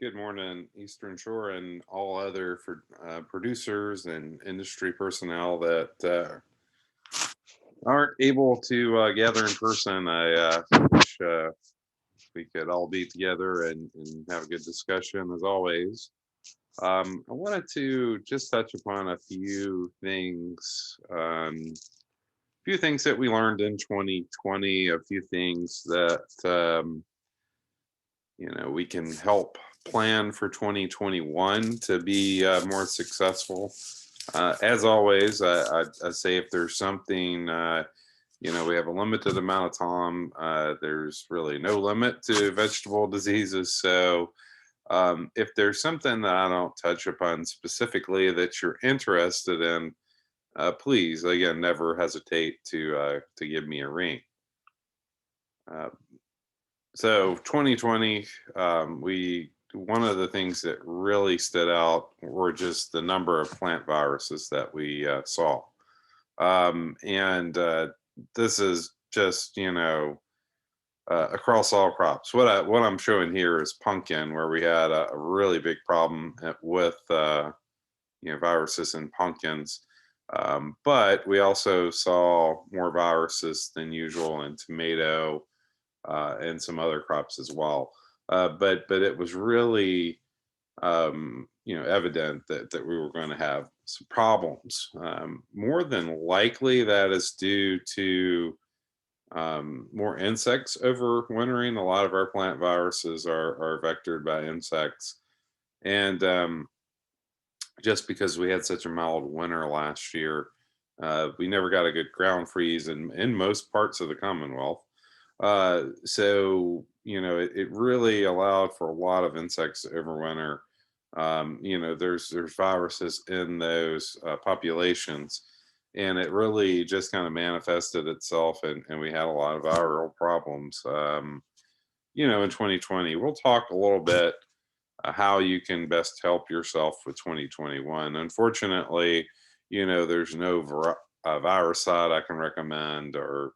Good morning, Eastern Shore, and all other for producers and industry personnel that aren't able to gather in person. I wish we could all be together and have a good discussion as always. I wanted to just touch upon a few things that we learned in 2020, a few things that we can help plan for 2021 to be more successful. As always, I say if there's something, we have a limited amount of time. There's really no limit to vegetable diseases. So if there's something that I don't touch upon specifically that you're interested in, please, again, never hesitate to give me a ring. Uh, So 2020, we one of the things that really stood out were just the number of plant viruses that we saw, and this is just across all crops. What I'm showing here is pumpkin, where we had a really big problem with viruses in pumpkins. But we also saw more viruses than usual in tomato and some other crops as well. But it was really evident that we were going to have some problems. More than likely, that is due to more insects overwintering. A lot of our plant viruses are vectored by insects, and just because we had such a mild winter last year, we never got a good ground freeze in most parts of the Commonwealth. So it really allowed for a lot of insects to overwinter. There's viruses in those populations, and it really just kind of manifested itself, and we had a lot of viral problems. In 2020, we'll talk a little bit how you can best help yourself with 2021. Unfortunately, there's no viricide I can recommend, or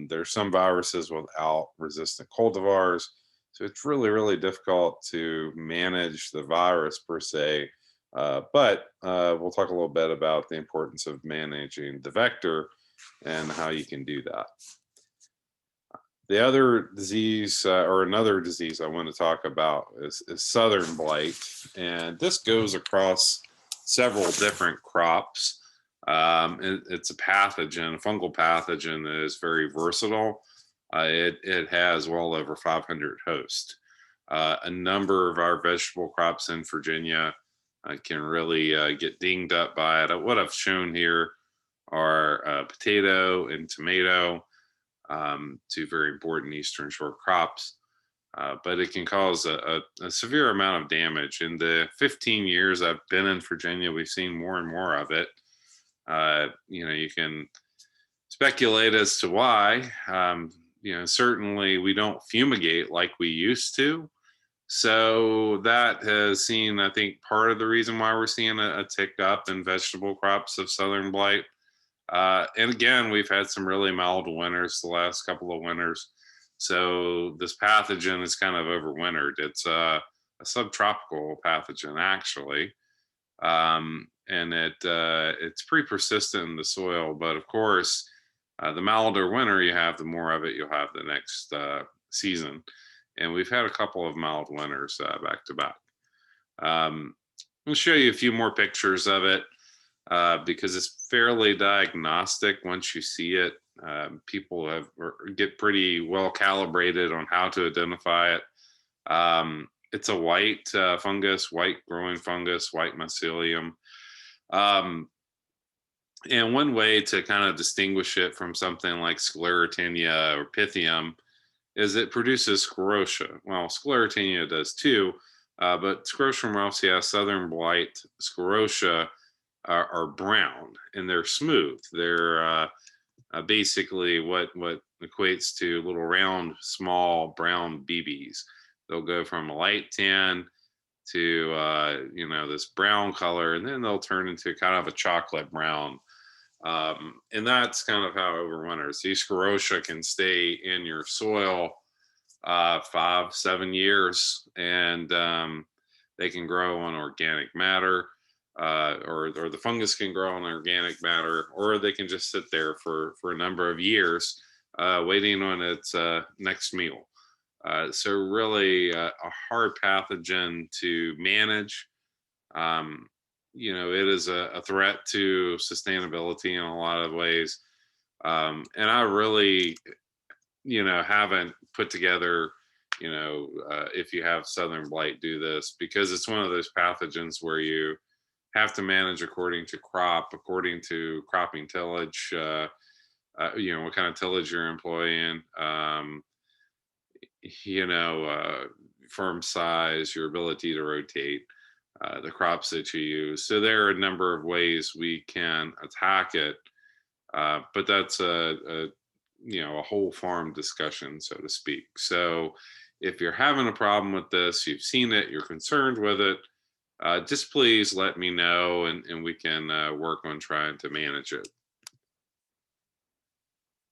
there's some viruses without resistant cultivars. So it's really, really difficult to manage the virus per se. But we'll talk a little bit about the importance of managing the vector and how you can do that. The other disease, or another disease I want to talk about, is southern blight. And this goes across several different crops. It's a pathogen, a fungal pathogen that is very versatile. It has well over 500 hosts. A number of our vegetable crops in Virginia can really get dinged up by it. What I've shown here are potato and tomato, two very important Eastern Shore crops. But it can cause a severe amount of damage. In the 15 years I've been in Virginia, we've seen more and more of it. You can speculate as to why. Certainly we don't fumigate like we used to. So that has seen, I think, part of the reason why we're seeing a tick up in vegetable crops of southern blight. And again, we've had some really mild winters the last couple of winters. So this pathogen is kind of overwintered. It's a subtropical pathogen, actually. And it's pretty persistent in the soil. But of course, the milder winter you have, the more of it you'll have the next season. And we've had a couple of mild winters back to back. I'll show you a few more pictures of it because it's fairly diagnostic once you see it. People get pretty well calibrated on how to identify it. It's a white fungus, white growing fungus, white mycelium. And one way to kind of distinguish it from something like sclerotinia or pythium is it produces sclerotia. Well, sclerotinia does too, but Sclerotinia raceae, southern blight, sclerotia are brown and they're smooth. They're basically what equates to little round, small brown BBs. They'll go from a light tan to this brown color, and then they'll turn into kind of a chocolate brown. And that's kind of how it overwinters. These sclerotia can stay in your soil 5, 7 years, and they can grow on organic matter, or the fungus can grow on organic matter, or they can just sit there for a number of years, waiting on its next meal. So really, a hard pathogen to manage. Um, it is a threat to sustainability in a lot of ways. And I really, haven't put together, if you have Southern blight, do this, because it's one of those pathogens where you have to manage according to cropping tillage, what kind of tillage you're employing, you know, uh, firm size, your ability to rotate, the crops that you use. So there are a number of ways we can attack it, but that's a whole farm discussion, so to speak. So if you're having a problem with this, you've seen it, you're concerned with it, just please let me know, and we can work on trying to manage it.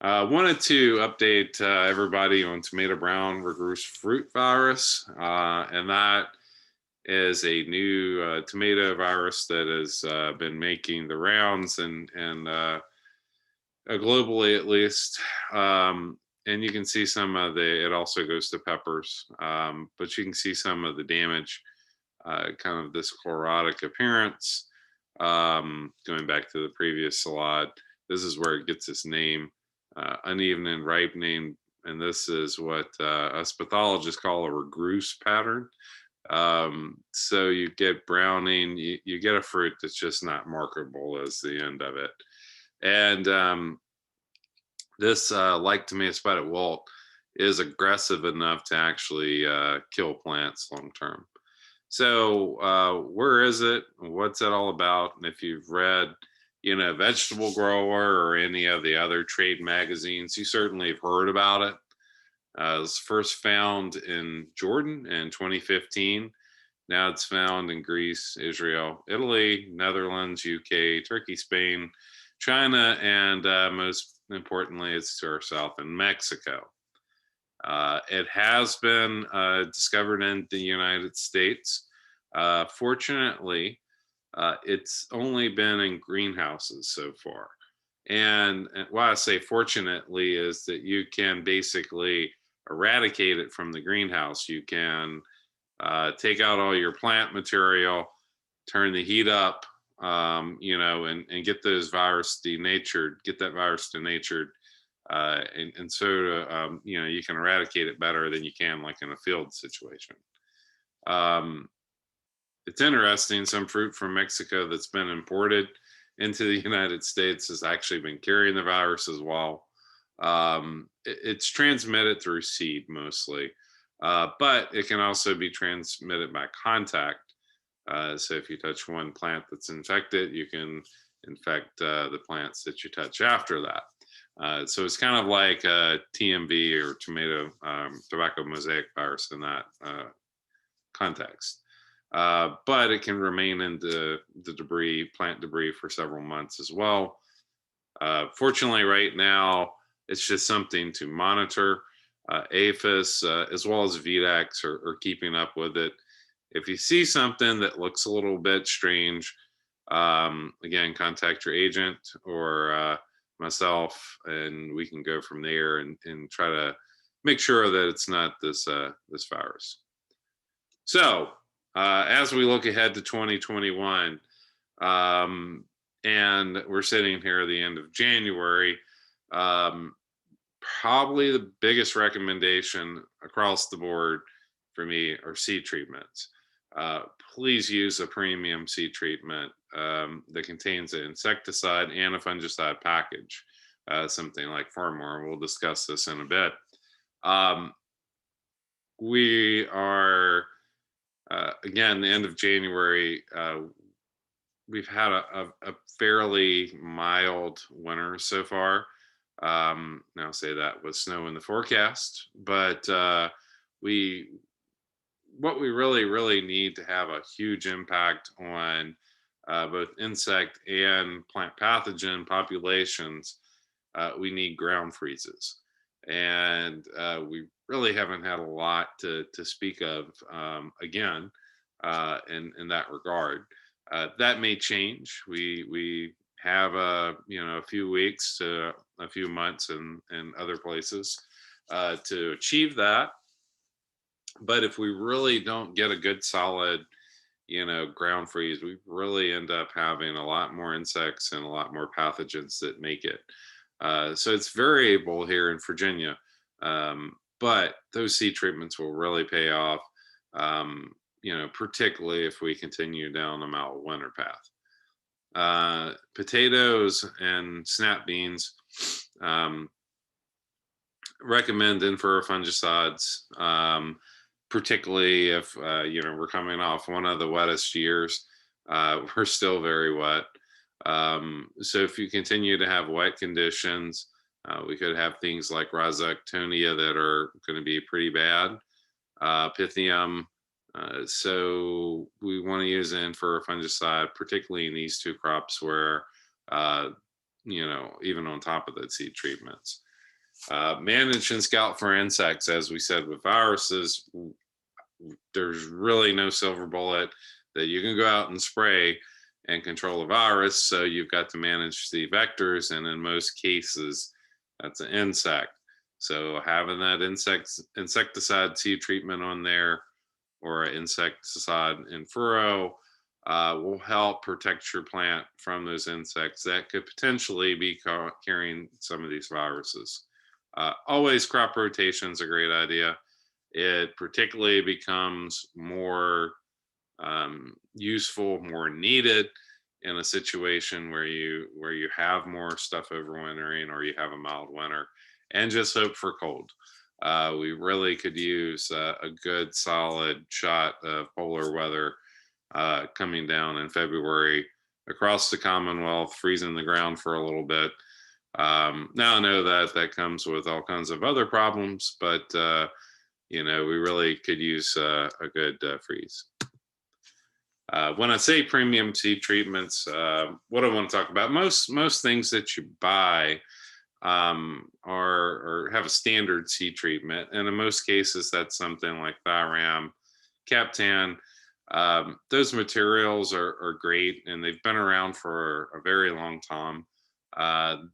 Wanted to update everybody on tomato brown regrowth fruit virus, and that is a new tomato virus that has been making the rounds, and globally at least. And you can see some of it also goes to peppers, but you can see some of the damage, kind of this chlorotic appearance. Going back to the previous slide, this is where it gets its name, uneven and ripening. And this is what us pathologists call a regrowth pattern. So you get browning, you get a fruit that's just not marketable as the end of it. And this, like tomato spotted wilt, is aggressive enough to actually kill plants long term. So where is it? What's it all about? And if you've read, Vegetable Grower or any of the other trade magazines, you certainly have heard about it. It was first found in Jordan in 2015. Now it's found in Greece, Israel, Italy, Netherlands, UK, Turkey, Spain, China, and most importantly, it's to our south in Mexico. It has been discovered in the United States. Fortunately, it's only been in greenhouses so far. And why I say fortunately is that you can basically eradicate it from the greenhouse. You can take out all your plant material, turn the heat up, and get those virus denatured, get that virus denatured. And so, you can eradicate it better than you can like in a field situation. Um, it's interesting, some fruit from Mexico that's been imported into the United States has actually been carrying the virus as well. It's transmitted through seed mostly, but it can also be transmitted by contact. So if you touch one plant that's infected, you can infect the plants that you touch after that. So it's kind of like a TMV or tobacco mosaic virus in that context. But it can remain in the plant debris for several months as well. Fortunately, right now, it's just something to monitor. APHIS, as well as VDAX, are keeping up with it. If you see something that looks a little bit strange, again, contact your agent or myself, and we can go from there and try to make sure that it's not this virus. So as we look ahead to 2021, and we're sitting here at the end of January, probably the biggest recommendation across the board for me are seed treatments. Please use a premium seed treatment that contains an insecticide and a fungicide package, something like Farmore. We'll discuss this in a bit. We are, again, the end of January. We've had a fairly mild winter so far. Now say that with snow in the forecast, but what we really need to have a huge impact on both insect and plant pathogen populations, we need ground freezes. and we really haven't had a lot to speak of again in that regard. That may change. We have a few weeks to a few months in other places to achieve that. But if we really don't get a good solid ground freeze, we really end up having a lot more insects and a lot more pathogens that make it. So it's variable here in Virginia, but those seed treatments will really pay off. Particularly if we continue down the mild winter path. Potatoes and snap beans, um, recommend in-furrow fungicides, particularly if we're coming off one of the wettest years. We're still very wet, so if you continue to have wet conditions, we could have things like rhizoctonia that are going to be pretty bad. Pythium. So we want to use in for a fungicide, particularly in these two crops where, uh, even on top of the seed treatments. Manage and scout for insects, as we said with viruses, there's really no silver bullet that you can go out and spray and control a virus. So you've got to manage the vectors, and in most cases, that's an insect. So having that insecticide seed treatment on there or insecticide in furrow will help protect your plant from those insects that could potentially be carrying some of these viruses. Always crop rotation is a great idea. It particularly becomes more useful, more needed in a situation where you have more stuff overwintering or you have a mild winter, and just hope for cold. We really could use a good solid shot of polar weather coming down in February across the Commonwealth, freezing the ground for a little bit. Now I know that comes with all kinds of other problems, but we really could use a good freeze. When I say premium seed treatments, what I want to talk about, most things that you buy or have a standard seed treatment, and in most cases that's something like Thiram, Captan. Those materials are great, and they've been around for a very long time.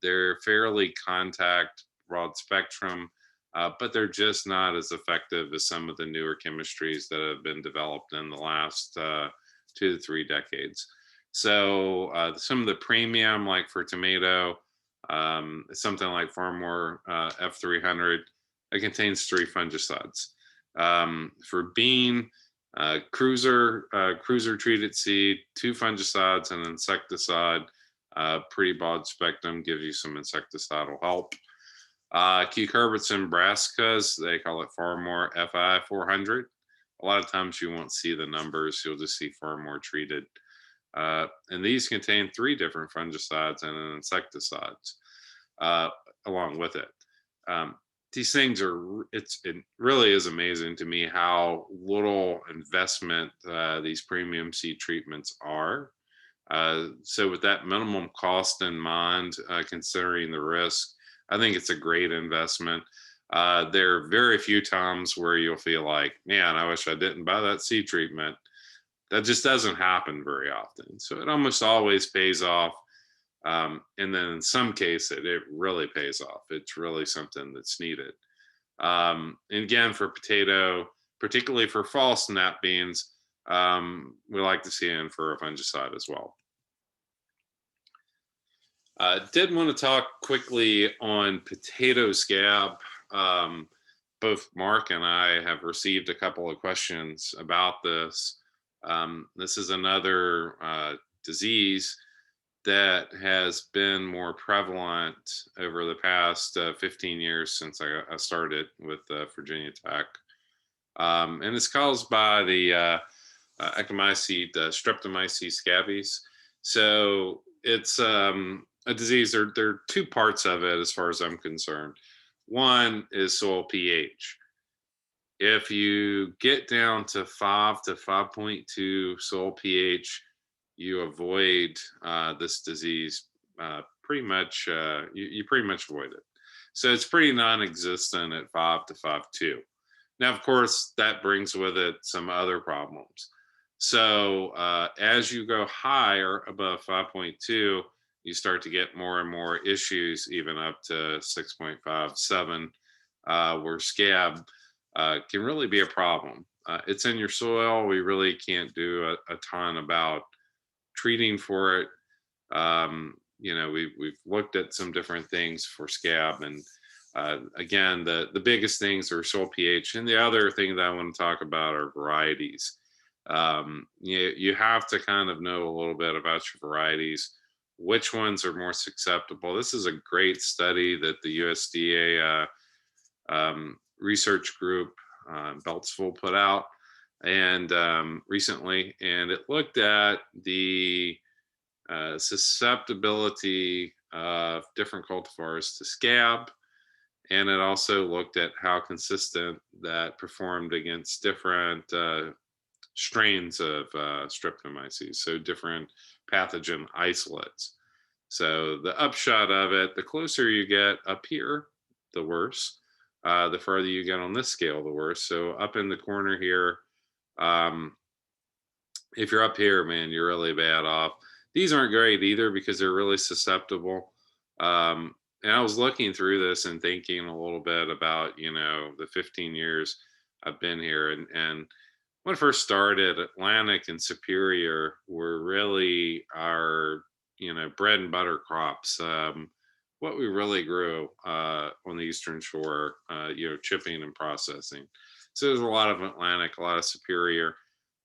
They're fairly contact, broad spectrum, but they're just not as effective as some of the newer chemistries that have been developed in the last 2 to 3 decades. So some of the premium, like for tomato, something like Farmore F300, it contains 3 fungicides. For bean, cruiser treated seed, 2 fungicides and an insecticide. Pretty broad spectrum, gives you some insecticidal help. Cucurbits and brassicas, they call it Farmore FI 400. A lot of times you won't see the numbers, you'll just see Farmore treated. And these contain 3 different fungicides and an insecticides along with it. These things it really is amazing to me how little investment these premium seed treatments are. So with that minimum cost in mind, considering the risk, I think it's a great investment. There are very few times where you'll feel like, man, I wish I didn't buy that seed treatment. That just doesn't happen very often. So it almost always pays off. And then in some cases, it really pays off. It's really something that's needed. And again, for potato, particularly for fall snap beans, we like to see in for a fungicide as well. Did want to talk quickly on potato scab. Both Mark and I have received a couple of questions about this. This is another disease that has been more prevalent over the past 15 years since I started with Virginia Tech. And it's caused by the Ecomycete, Streptomyces scabies. So it's a disease. There are 2 parts of it as far as I'm concerned. One is soil pH. If you get down to 5 to 5.2 soil pH, you avoid this disease pretty much. You pretty much avoid it. So it's pretty non-existent at 5 to 5.2. Now, of course, that brings with it some other problems. So as you go higher above 5.2, you start to get more and more issues, even up to 6.57, where scab can really be a problem. It's in your soil. We really can't do a ton about treating for it. We've looked at some different things for scab, and again, the biggest things are soil pH, and the other thing that I want to talk about are varieties. You have to kind of know a little bit about your varieties, which ones are more susceptible. This is a great study that the USDA research group, Beltsville, put out and recently, and it looked at the susceptibility of different cultivars to scab, and it also looked at how consistent that performed against different strains of streptomyces, so different pathogen isolates. So the upshot of it, the closer you get up here, the worse. The further you get on this scale, the worse. So up in the corner here, um, if you're up here, man, you're really bad off. These aren't great either because they're really susceptible. And I was looking through this and thinking a little bit about, the 15 years I've been here. And when I first started, Atlantic and Superior were really our, bread and butter crops. What we really grew on the Eastern Shore, chipping and processing. So there's a lot of Atlantic, a lot of Superior.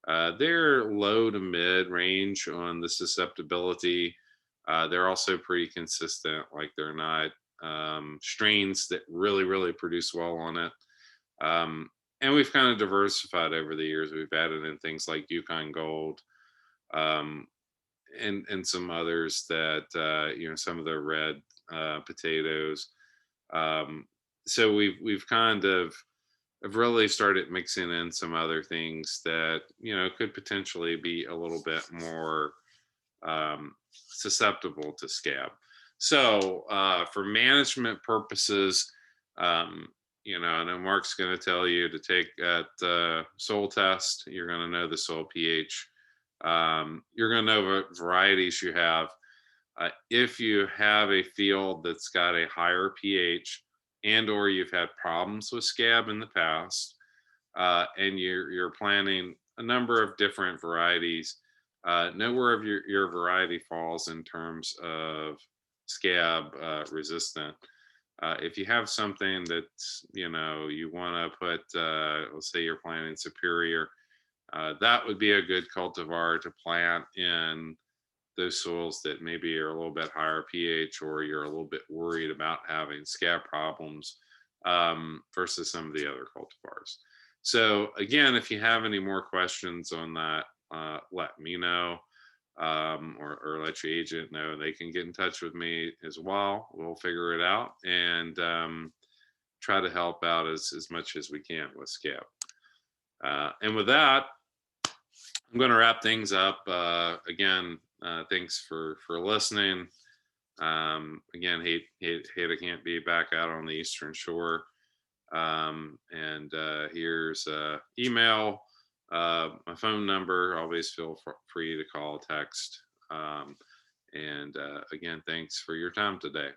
They're low to mid range on the susceptibility. They're also pretty consistent, like they're not strains that really, really produce well on it. And we've kind of diversified over the years. We've added in things like Yukon Gold, um, and some others that, some of the red potatoes. Um, so we've kind of I've really started mixing in some other things that could potentially be a little bit more susceptible to scab. So for management purposes, I know Mark's going to tell you to take that soil test. You're going to know the soil pH. You're going to know what varieties you have. If you have a field that's got a higher pH and or you've had problems with scab in the past, and you're planting a number of different varieties, know where your variety falls in terms of scab resistant. If you have something that's you want to put, let's say you're planting Superior, that would be a good cultivar to plant in those soils that maybe are a little bit higher pH, or you're a little bit worried about having scab problems, versus some of the other cultivars. So again, if you have any more questions on that, let me know, or let your agent know. They can get in touch with me as well. We'll figure it out and try to help out as much as we can with scab. And with that, I'm going to wrap things up. Again, thanks for listening. Again, hate I can't be back out on the Eastern Shore. And here's email, my phone number. Always feel free to call, text. And again, thanks for your time today.